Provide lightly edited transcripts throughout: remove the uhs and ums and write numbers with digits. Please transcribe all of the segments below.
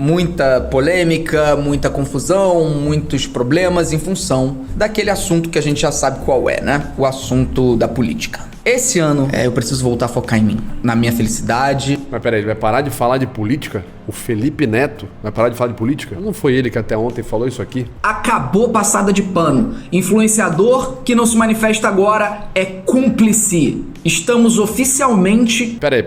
muita polêmica, muita confusão, muitos problemas em função daquele assunto que a gente já sabe qual é, né? O assunto da política. Esse ano, eu preciso voltar a focar em mim, na minha felicidade. Mas peraí, ele vai parar de falar de política? O Felipe Neto vai parar de falar de política? Não foi ele que até ontem falou isso aqui? Acabou passada de pano. Influenciador que não se manifesta agora é cúmplice. Estamos oficialmente... Peraí.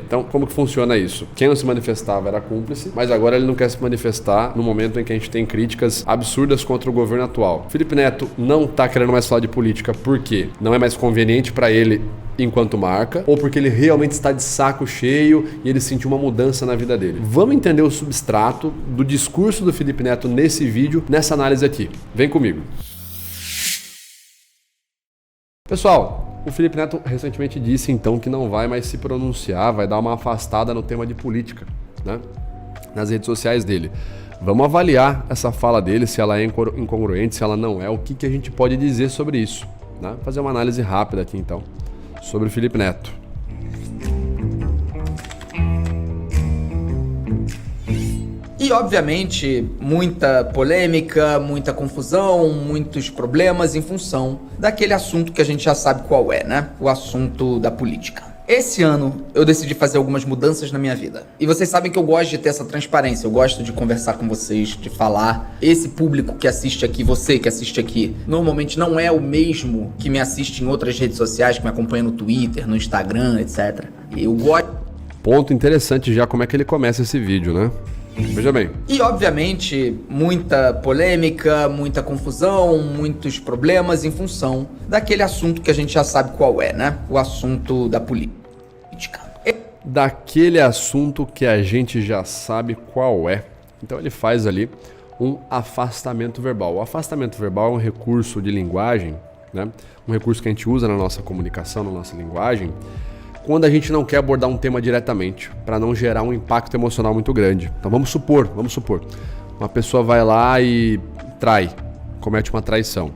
Então, como que funciona isso? Quem não se manifestava era cúmplice, mas agora ele não quer se manifestar no momento em que a gente tem críticas absurdas contra o governo atual. Felipe Neto não tá querendo mais falar de política porque não é mais conveniente para ele enquanto marca, ou porque ele realmente está de saco cheio e ele sentiu uma mudança na vida dele. Vamos entender o substrato do discurso do Felipe Neto nesse vídeo, nessa análise aqui. Vem comigo. Pessoal, o Felipe Neto recentemente disse então que não vai mais se pronunciar, vai dar uma afastada no tema de política, né? Nas redes sociais dele. Vamos avaliar essa fala dele, se ela é incongruente, se ela não é, o que a gente pode dizer sobre isso, né? Fazer uma análise rápida aqui então sobre o Felipe Neto. E, obviamente, muita polêmica, muita confusão, muitos problemas em função daquele assunto que a gente já sabe qual é, né? O assunto da política. Esse ano, eu decidi fazer algumas mudanças na minha vida. E vocês sabem que eu gosto de ter essa transparência, eu gosto de conversar com vocês, de falar. Esse público que assiste aqui, você que assiste aqui, normalmente não é o mesmo que me assiste em outras redes sociais, que me acompanha no Twitter, no Instagram, etc. Eu gosto... Ponto interessante já como é que ele começa esse vídeo, né? Veja bem. E, obviamente, muita polêmica, muita confusão, muitos problemas em função daquele assunto que a gente já sabe qual é, né? O assunto da política. Daquele assunto que a gente já sabe qual é. Então ele faz ali um afastamento verbal. O afastamento verbal é um recurso de linguagem, né? Um recurso que a gente usa na nossa comunicação, na nossa linguagem, quando a gente não quer abordar um tema diretamente, para não gerar um impacto emocional muito grande. Então vamos supor, uma pessoa vai lá e trai, comete uma traição.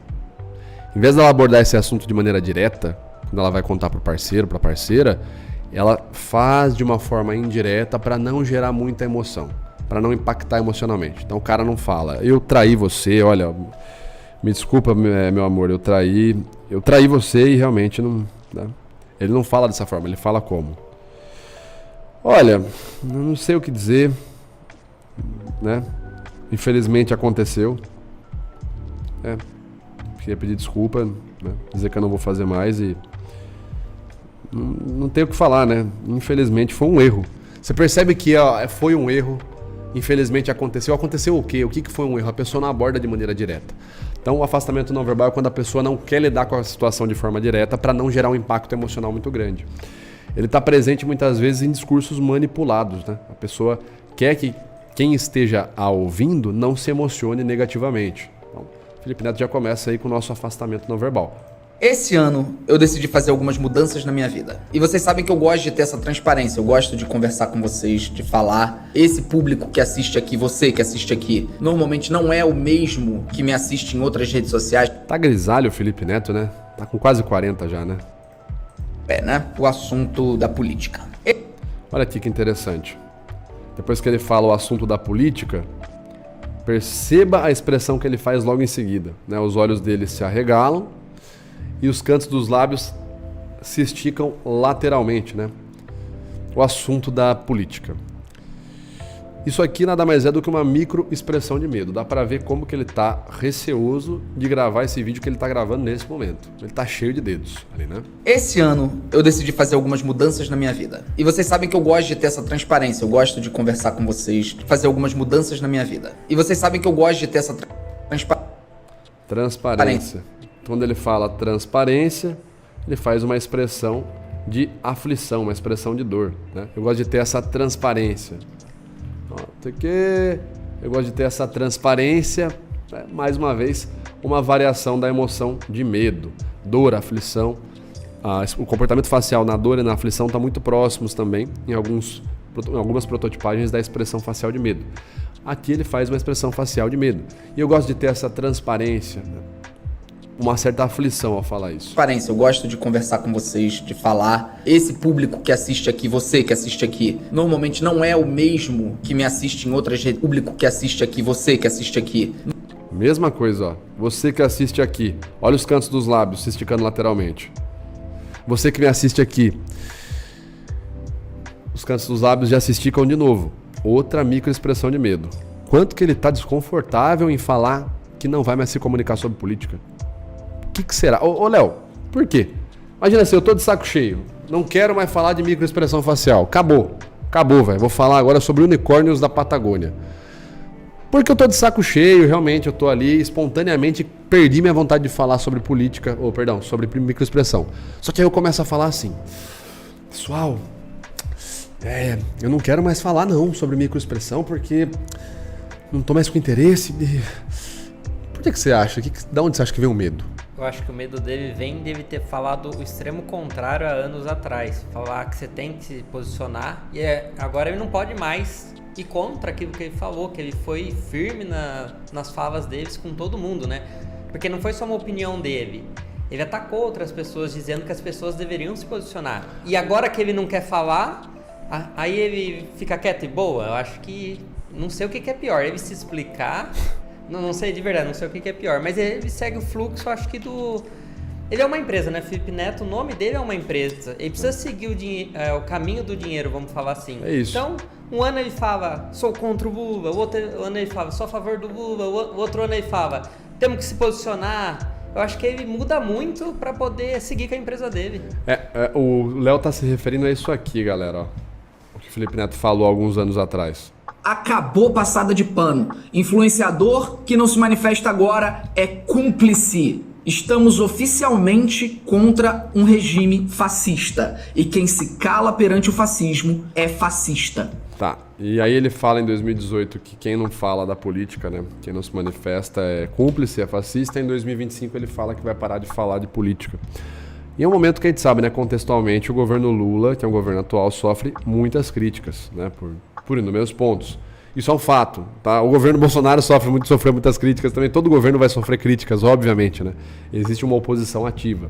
Em vez dela abordar esse assunto de maneira direta, quando ela vai contar para o parceiro, para a parceira, ela faz de uma forma indireta para não gerar muita emoção, para não impactar emocionalmente. Então o cara não fala, eu traí você, olha, me desculpa meu amor, eu traí você e realmente não... Né? Ele não fala dessa forma, ele fala como? Olha, não sei o que dizer, né? Infelizmente aconteceu. Queria pedir desculpa, né? Dizer que eu não vou fazer mais e... Não tenho o que falar, né? Infelizmente foi um erro. Você percebe que foi um erro, infelizmente aconteceu. Aconteceu o quê? O que foi um erro? A pessoa não aborda de maneira direta. Então o afastamento não verbal é quando a pessoa não quer lidar com a situação de forma direta para não gerar um impacto emocional muito grande. Ele está presente muitas vezes em discursos manipulados, né? A pessoa quer que quem esteja a ouvindo não se emocione negativamente. Então, Felipe Neto já começa aí com o nosso afastamento não verbal. Esse ano, eu decidi fazer algumas mudanças na minha vida. E vocês sabem que eu gosto de ter essa transparência, eu gosto de conversar com vocês, de falar. Esse público que assiste aqui, você que assiste aqui, normalmente não é o mesmo que me assiste em outras redes sociais. Tá grisalho o Felipe Neto, né? Tá com quase 40 já, né? Né? O assunto da política. Olha aqui que interessante. Depois que ele fala o assunto da política, perceba a expressão que ele faz logo em seguida, né? Os olhos dele se arregalam e os cantos dos lábios se esticam lateralmente, né? O assunto da política. Isso aqui nada mais é do que uma micro expressão de medo. Dá pra ver como que ele tá receoso de gravar esse vídeo que ele tá gravando nesse momento. Ele tá cheio de dedos ali, né? Esse ano, eu decidi fazer algumas mudanças na minha vida. E vocês sabem que eu gosto de ter essa transparência, eu gosto de conversar com vocês, de fazer algumas mudanças na minha vida. E vocês sabem que eu gosto de ter essa transparência. Quando ele fala transparência, ele faz uma expressão de aflição, uma expressão de dor, né? Eu gosto de ter essa transparência. Eu gosto de ter essa transparência, né? Mais uma vez, uma variação da emoção de medo, dor, aflição. O comportamento facial na dor e na aflição está muito próximos também em algumas prototipagens da expressão facial de medo. Aqui ele faz uma expressão facial de medo. E eu gosto de ter essa transparência, né? uma certa aflição ao falar isso. Transparência, eu gosto de conversar com vocês, de falar. Esse público que assiste aqui, você que assiste aqui, normalmente não é o mesmo que me assiste em outras redes. Público que assiste aqui, você que assiste aqui. Mesma coisa, ó. Você que assiste aqui, olha os cantos dos lábios se esticando lateralmente. Você que me assiste aqui, os cantos dos lábios já se esticam de novo. Outra microexpressão de medo. Quanto que ele tá desconfortável em falar que não vai mais se comunicar sobre política? O que será? Ô Léo, por quê? Imagina assim, eu tô de saco cheio, não quero mais falar de microexpressão facial. Acabou, velho. Vou falar agora sobre unicórnios da Patagônia. Porque eu tô de saco cheio, realmente, eu tô ali, espontaneamente perdi minha vontade de falar sobre política, sobre microexpressão. Só que aí eu começo a falar assim, pessoal, eu não quero mais falar não sobre microexpressão porque não tô mais com interesse. Por que você acha? Da onde você acha que vem o medo? Eu acho que o medo dele vem de ter falado o extremo contrário há anos atrás. Falar que você tem que se posicionar e agora ele não pode mais ir contra aquilo que ele falou, que ele foi firme nas falas deles com todo mundo, né? Porque não foi só uma opinião dele. Ele atacou outras pessoas dizendo que as pessoas deveriam se posicionar. E agora que ele não quer falar, aí ele fica quieto e boa. Eu acho que não sei o que é pior, ele se explicar... Não sei de verdade, não sei o que é pior, mas ele segue o fluxo, acho que Ele é uma empresa, né? Felipe Neto, o nome dele é uma empresa. Ele precisa seguir o caminho do dinheiro, vamos falar assim. É isso. Então, um ano ele fala, sou contra o Lula, o outro ano ele fala, sou a favor do Lula, o outro ano ele fala, temos que se posicionar. Eu acho que ele muda muito para poder seguir com a empresa dele. O Léo tá se referindo a isso aqui, galera, ó. O que o Felipe Neto falou alguns anos atrás. Acabou passada de pano. Influenciador que não se manifesta agora é cúmplice. Estamos oficialmente contra um regime fascista. E quem se cala perante o fascismo é fascista. Tá, e aí ele fala em 2018 que quem não fala da política, né, quem não se manifesta é cúmplice, é fascista. Em 2025 ele fala que vai parar de falar de política. E é um momento que a gente sabe, né, contextualmente, o governo Lula, que é um governo atual, sofre muitas críticas, né, por inúmeros pontos. Isso é um fato, tá? O governo Bolsonaro sofreu muitas críticas também. Todo governo vai sofrer críticas, obviamente, né? Existe uma oposição ativa.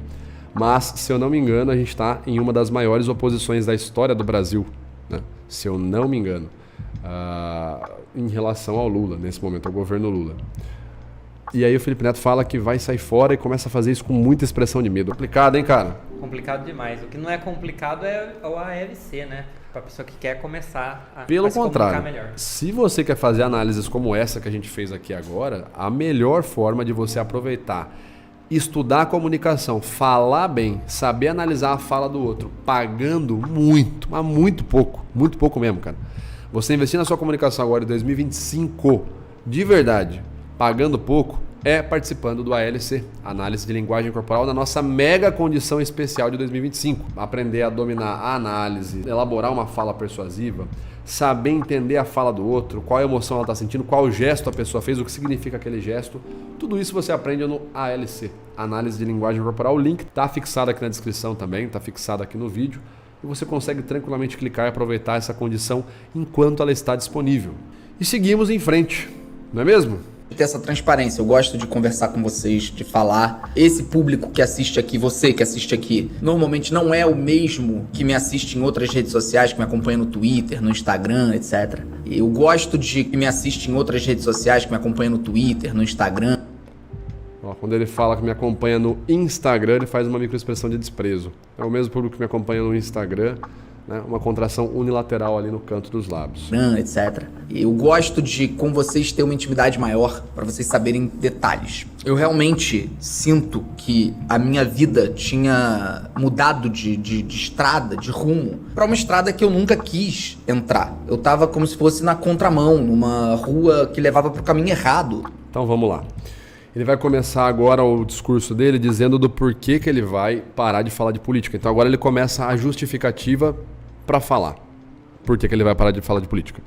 Mas, se eu não me engano, a gente está em uma das maiores oposições da história do Brasil, né? Se eu não me engano, em relação ao Lula, nesse momento, ao governo Lula. E aí o Felipe Neto fala que vai sair fora e começa a fazer isso com muita expressão de medo. Complicado, hein, cara? Complicado demais. O que não é complicado é o ALC, né? Para a pessoa que quer começar a Pelo se comunicar contrário, melhor. Se você quer fazer análises como essa que a gente fez aqui agora, a melhor forma de você aproveitar, estudar a comunicação, falar bem, saber analisar a fala do outro, pagando muito, mas muito pouco mesmo, cara. Você investir na sua comunicação agora em 2025, de verdade, pagando pouco, é participando do ALC, Análise de Linguagem Corporal, na nossa mega condição especial de 2025. Aprender a dominar a análise, elaborar uma fala persuasiva, saber entender a fala do outro, qual emoção ela está sentindo, qual gesto a pessoa fez, o que significa aquele gesto. Tudo isso você aprende no ALC, Análise de Linguagem Corporal. O link está fixado aqui na descrição também, está fixado aqui no vídeo. E você consegue tranquilamente clicar e aproveitar essa condição enquanto ela está disponível. E seguimos em frente, não é mesmo? Ter essa transparência, eu gosto de conversar com vocês, de falar. Esse público que assiste aqui, você que assiste aqui, normalmente não é o mesmo que me assiste em outras redes sociais, que me acompanha no Twitter, no Instagram, etc. Eu gosto de que me assiste em outras redes sociais, que me acompanha no Twitter, no Instagram. Ó, quando ele fala que me acompanha no Instagram, ele faz uma microexpressão de desprezo. É o mesmo público que me acompanha no Instagram, né? Uma contração unilateral ali no canto dos lábios. Etc. Eu gosto de, com vocês, ter uma intimidade maior para vocês saberem detalhes. Eu realmente sinto que a minha vida tinha mudado de estrada, de rumo, para uma estrada que eu nunca quis entrar. Eu tava como se fosse na contramão, numa rua que levava pro caminho errado. Então vamos lá. Ele vai começar agora o discurso dele dizendo do porquê que ele vai parar de falar de política. Então agora ele começa a justificativa para falar. Por que ele vai parar de falar de política?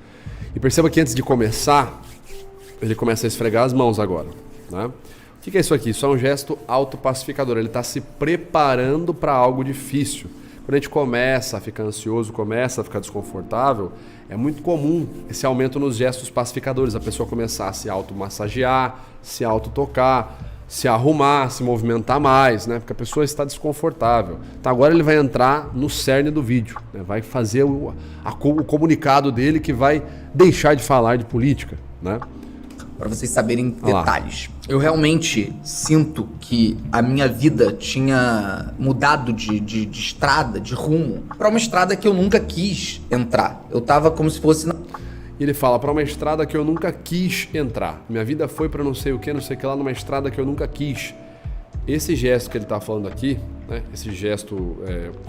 E perceba que antes de começar, ele começa a esfregar as mãos agora, né? O que é isso aqui? Isso é um gesto autopacificador. Ele está se preparando para algo difícil. Quando a gente começa a ficar ansioso, começa a ficar desconfortável, é muito comum esse aumento nos gestos pacificadores. A pessoa começar a se automassagear, se autotocar, se arrumar, se movimentar mais, né? Porque a pessoa está desconfortável. Então agora ele vai entrar no cerne do vídeo, né? Vai fazer o comunicado dele que vai deixar de falar de política, né? Para vocês saberem detalhes. Eu realmente sinto que a minha vida tinha mudado de estrada, de rumo, para uma estrada que eu nunca quis entrar. Eu tava como se fosse... Ele fala, para uma estrada que eu nunca quis entrar. Minha vida foi para não sei o que lá, numa estrada que eu nunca quis. Esse gesto que ele está falando aqui, né, esse gesto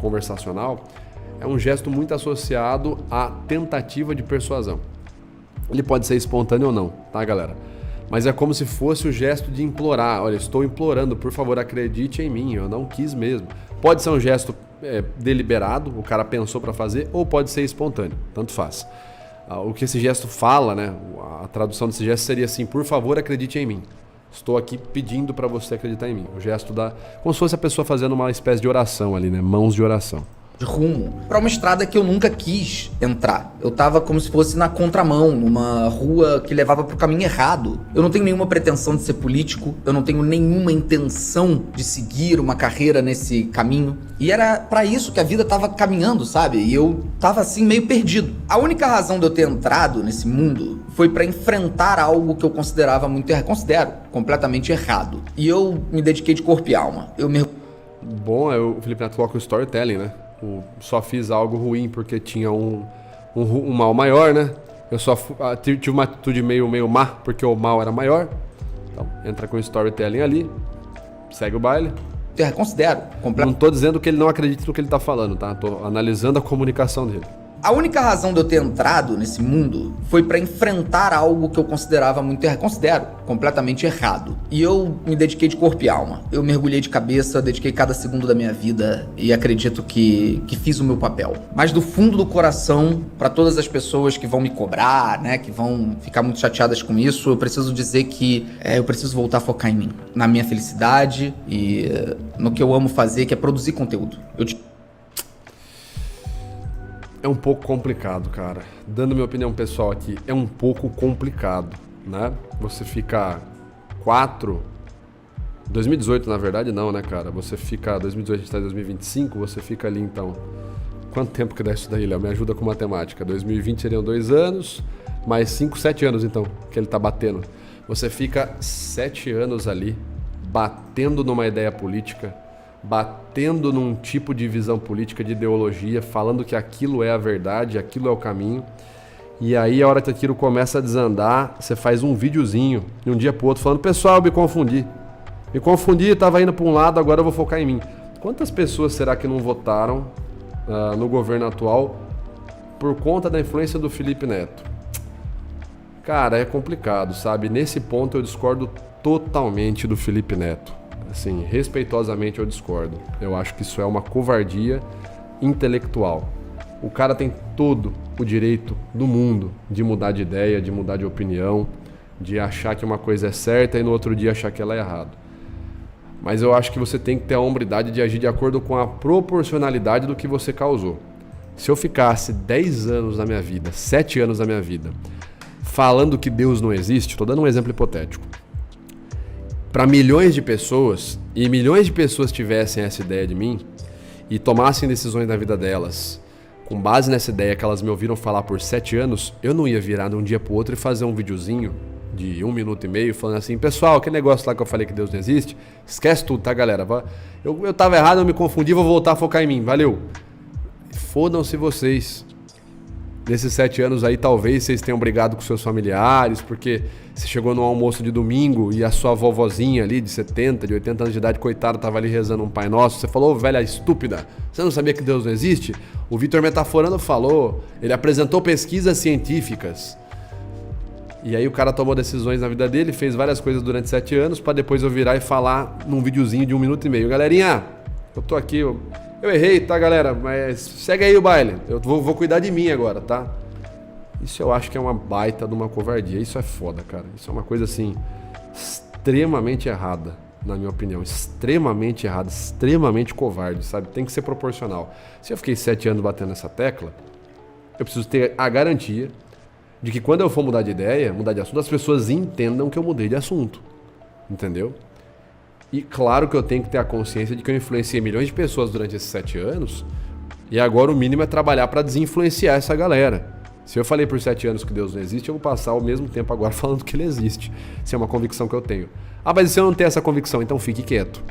conversacional, é um gesto muito associado à tentativa de persuasão. Ele pode ser espontâneo ou não, tá, galera? Mas é como se fosse o gesto de implorar. Olha, estou implorando, por favor, acredite em mim, eu não quis mesmo. Pode ser um gesto deliberado, o cara pensou para fazer, ou pode ser espontâneo, tanto faz. O que esse gesto fala, né? A tradução desse gesto seria assim: por favor, acredite em mim. Estou aqui pedindo para você acreditar em mim. O gesto como se fosse a pessoa fazendo uma espécie de oração ali, né? Mãos de oração. De rumo para uma estrada que eu nunca quis entrar. Eu tava como se fosse na contramão, numa rua que levava pro caminho errado. Eu não tenho nenhuma pretensão de ser político, eu não tenho nenhuma intenção de seguir uma carreira nesse caminho. E era para isso que a vida tava caminhando, sabe? E eu tava assim meio perdido. A única razão de eu ter entrado nesse mundo foi para enfrentar algo que eu considero completamente errado. E eu me dediquei de corpo e alma. Bom, o Felipe Neto coloca o storytelling, né? Só fiz algo ruim porque tinha um mal maior, né? Eu só tive uma atitude meio má porque o mal era maior. Então, entra com o storytelling ali, segue o baile. Não tô dizendo que ele não acredita no que ele tá falando, tá? Tô analisando a comunicação dele. A única razão de eu ter entrado nesse mundo foi para enfrentar algo que eu considero completamente errado. E eu me dediquei de corpo e alma. Eu mergulhei de cabeça, dediquei cada segundo da minha vida e acredito que fiz o meu papel. Mas do fundo do coração, para todas as pessoas que vão me cobrar, né, que vão ficar muito chateadas com isso, eu preciso dizer que eu preciso voltar a focar em mim, na minha felicidade e no que eu amo fazer, que é produzir conteúdo. É um pouco complicado, cara. Dando minha opinião pessoal aqui, é um pouco complicado, né? Você fica 2018 na verdade não, né, cara? Você fica, 2018 a gente tá em 2025, você fica ali então... Quanto tempo que dá isso daí, Léo? Me ajuda com matemática. 2020 seriam 2 anos, mais 5, 7 anos então, que ele tá batendo. Você fica 7 anos ali, batendo numa ideia política, batendo num tipo de visão política, de ideologia, falando que aquilo é a verdade, aquilo é o caminho. E aí a hora que aquilo começa a desandar, você faz um videozinho de um dia pro outro falando: pessoal, eu me confundi, tava indo para um lado, agora eu vou focar em mim. Quantas pessoas será que não votaram no governo atual por conta da influência do Felipe Neto? Cara, é complicado, sabe? Nesse ponto eu discordo totalmente do Felipe Neto. Assim, respeitosamente eu discordo. Eu acho que isso é uma covardia intelectual. O cara tem todo o direito do mundo de mudar de ideia, de mudar de opinião, de achar que uma coisa é certa e no outro dia achar que ela é errada. Mas eu acho que você tem que ter a hombridade de agir de acordo com a proporcionalidade do que você causou. Se eu ficasse 10 anos da minha vida, 7 anos da minha vida, falando que Deus não existe, estou dando um exemplo hipotético, para milhões de pessoas, e milhões de pessoas tivessem essa ideia de mim e tomassem decisões na vida delas com base nessa ideia que elas me ouviram falar por 7 anos, eu não ia virar de um dia pro outro e fazer um videozinho de 1 minuto e meio falando assim: pessoal, aquele negócio lá que eu falei que Deus não existe, esquece tudo, tá, galera? Eu tava errado, eu me confundi, vou voltar a focar em mim, valeu. Fodam-se vocês. Nesses 7 anos aí, talvez vocês tenham brigado com seus familiares, porque você chegou no almoço de domingo e a sua vovozinha ali de 70, de 80 anos de idade, coitada, tava ali rezando um Pai Nosso. Você falou: velha estúpida, você não sabia que Deus não existe? O Vitor Metaforando falou, ele apresentou pesquisas científicas. E aí o cara tomou decisões na vida dele, fez várias coisas durante 7 anos, pra depois eu virar e falar num videozinho de 1 minuto e meio: galerinha, eu tô aqui, eu errei, tá, galera? Mas segue aí o baile. Eu vou cuidar de mim agora, tá? Isso eu acho que é uma baita de uma covardia. Isso é foda, cara. Isso é uma coisa, assim, extremamente errada, na minha opinião. Extremamente errada, extremamente covarde, sabe? Tem que ser proporcional. Se eu fiquei 7 anos batendo nessa tecla, eu preciso ter a garantia de que quando eu for mudar de ideia, mudar de assunto, as pessoas entendam que eu mudei de assunto. Entendeu? E claro que eu tenho que ter a consciência de que eu influenciei milhões de pessoas durante esses 7 anos, e agora o mínimo é trabalhar para desinfluenciar essa galera. Se eu falei por 7 anos que Deus não existe, eu vou passar o mesmo tempo agora falando que ele existe. Isso é uma convicção que eu tenho. Ah, mas se eu não tenho essa convicção, então fique quieto.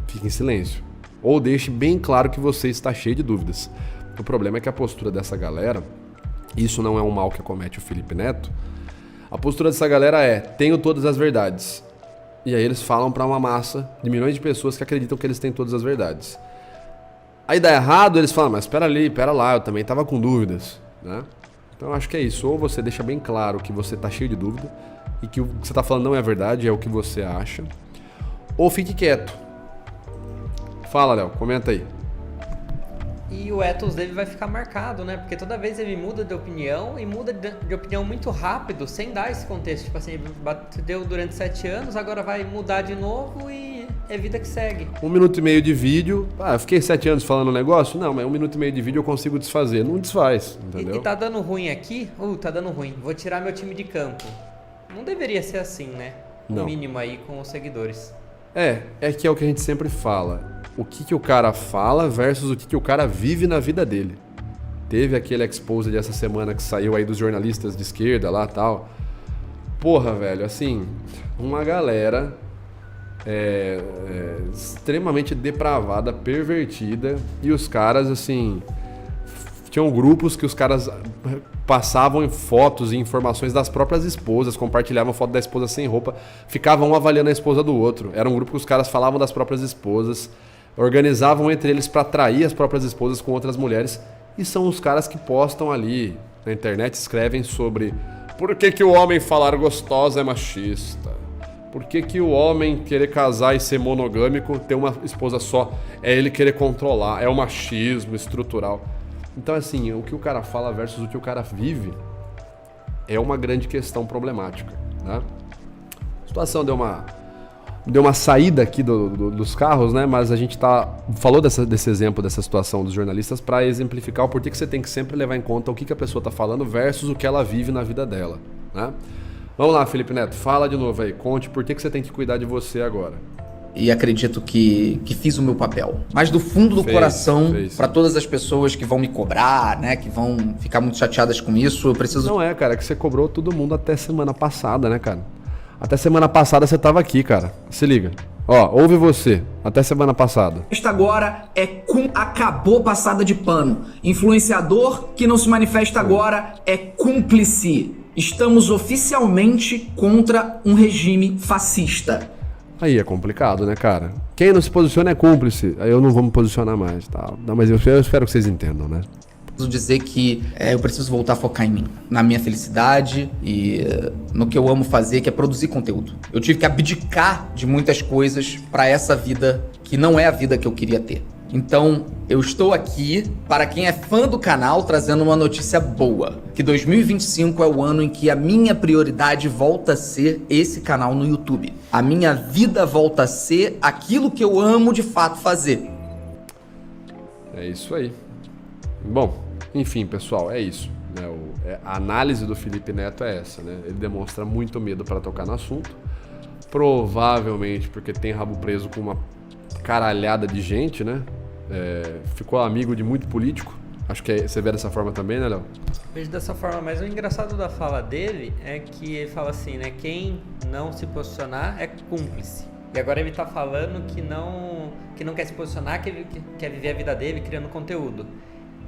Fique em silêncio. Ou deixe bem claro que você está cheio de dúvidas. O problema é que a postura dessa galera, isso não é um mal que acomete o Felipe Neto, a postura dessa galera é: tenho todas as verdades. E aí eles falam para uma massa de milhões de pessoas que acreditam que eles têm todas as verdades. Aí dá errado, eles falam: mas espera ali, espera lá, eu também estava com dúvidas, né? Então eu acho que é isso. Ou você deixa bem claro que você está cheio de dúvida e que o que você está falando não é verdade, é o que você acha. Ou fique quieto. Fala, Léo, comenta aí. E o ethos dele vai ficar marcado, né? Porque toda vez ele muda de opinião e muda de opinião muito rápido, sem dar esse contexto. Tipo assim, ele bateu durante 7 anos, agora vai mudar de novo e é vida que segue. 1 minuto e meio de vídeo. Ah, eu fiquei 7 anos falando um negócio? Não, mas 1 minuto e meio de vídeo eu consigo desfazer. Não desfaz, entendeu? E tá dando ruim aqui? Tá dando ruim. Vou tirar meu time de campo. Não deveria ser assim, né? Não. O mínimo aí com os seguidores. É que é o que a gente sempre fala. O que o cara fala versus o que o cara vive na vida dele. Teve aquele exposed dessa semana que saiu aí dos jornalistas de esquerda lá e tal. Porra, velho, assim, uma galera extremamente depravada, pervertida, e os caras, assim, tinham grupos que os caras passavam fotos e informações das próprias esposas, compartilhavam foto da esposa sem roupa, ficavam um avaliando a esposa do outro. Era um grupo que os caras falavam das próprias esposas, organizavam entre eles para atrair as próprias esposas com outras mulheres, e são os caras que postam ali na internet, escrevem sobre por que o homem falar gostosa é machista, por que o homem querer casar e ser monogâmico, ter uma esposa só, é ele querer controlar, é o machismo estrutural. Então, assim, o que o cara fala versus o que o cara vive é uma grande questão problemática, né? A situação deu uma saída aqui dos carros, né? Mas a gente falou desse exemplo, dessa situação dos jornalistas para exemplificar o porquê que você tem que sempre levar em conta o que a pessoa está falando versus o que ela vive na vida dela, né? Vamos lá, Felipe Neto, fala de novo aí, conte por que você tem que cuidar de você agora. E acredito que fiz o meu papel. Mas do fundo do coração, para todas as pessoas que vão me cobrar, né, que vão ficar muito chateadas com isso, eu preciso... Não cara, que você cobrou todo mundo até semana passada, né, cara? Até semana passada você tava aqui, cara. Se liga. Ó, ouve você. Até semana passada. Esta agora acabou passada de pano. Influenciador que não se manifesta agora é cúmplice. Estamos oficialmente contra um regime fascista. Aí é complicado, né, cara? Quem não se posiciona é cúmplice. Aí eu não vou me posicionar mais, tá? Não, mas eu espero que vocês entendam, né? Preciso dizer que eu preciso voltar a focar em mim, na minha felicidade e no que eu amo fazer, que é produzir conteúdo. Eu tive que abdicar de muitas coisas para essa vida que não é a vida que eu queria ter. Então, eu estou aqui para quem é fã do canal trazendo uma notícia boa, que 2025 é o ano em que a minha prioridade volta a ser esse canal no YouTube. A minha vida volta a ser aquilo que eu amo de fato fazer. É isso aí. Bom, enfim, pessoal, é isso. Né? A análise do Felipe Neto é essa, né? Ele demonstra muito medo para tocar no assunto, provavelmente porque tem rabo preso com uma caralhada de gente, né? Ficou amigo de muito político. Acho que você vê dessa forma também, né, Léo? Vejo dessa forma, mas o engraçado da fala dele é que ele fala assim, né? Quem não se posicionar é cúmplice. E agora ele tá falando que não quer se posicionar, que ele quer viver a vida dele criando conteúdo.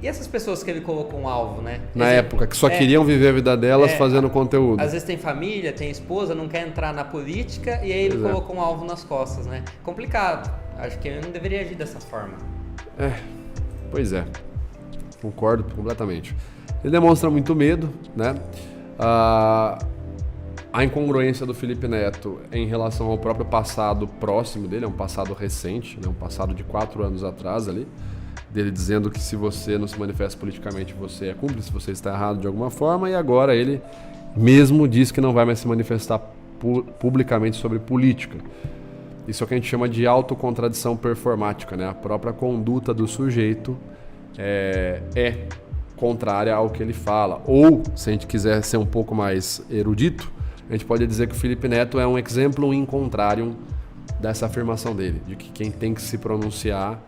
E essas pessoas que ele colocou um alvo, né? Na época, que só queriam viver a vida delas fazendo conteúdo. Às vezes tem família, tem esposa, não quer entrar na política e aí ele colocou um alvo nas costas, né? Complicado. Acho que ele não deveria agir dessa forma. Pois é. Concordo completamente. Ele demonstra muito medo, né? A incongruência do Felipe Neto em relação ao próprio passado próximo dele, é um passado recente, né? Um passado de 4 anos atrás ali, dele dizendo que se você não se manifesta politicamente, você é cúmplice, você está errado de alguma forma, e agora ele mesmo diz que não vai mais se manifestar publicamente sobre política. Isso é o que a gente chama de autocontradição performática, né? A própria conduta do sujeito é contrária ao que ele fala. Ou, se a gente quiser ser um pouco mais erudito, a gente pode dizer que o Felipe Neto é um exemplo in contrarium dessa afirmação dele, de que quem tem que se pronunciar,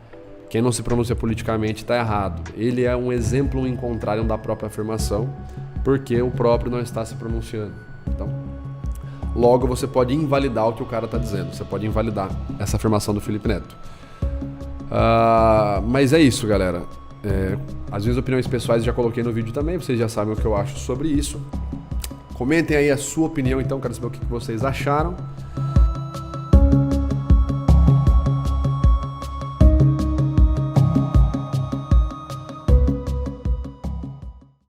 quem não se pronuncia politicamente está errado. Ele é um exemplo em contrário da própria afirmação, porque o próprio não está se pronunciando. Então, logo você pode invalidar o que o cara está dizendo, você pode invalidar essa afirmação do Felipe Neto. Mas é isso, galera. As minhas opiniões pessoais já coloquei no vídeo também, vocês já sabem o que eu acho sobre isso. Comentem aí a sua opinião, então, quero saber o que vocês acharam.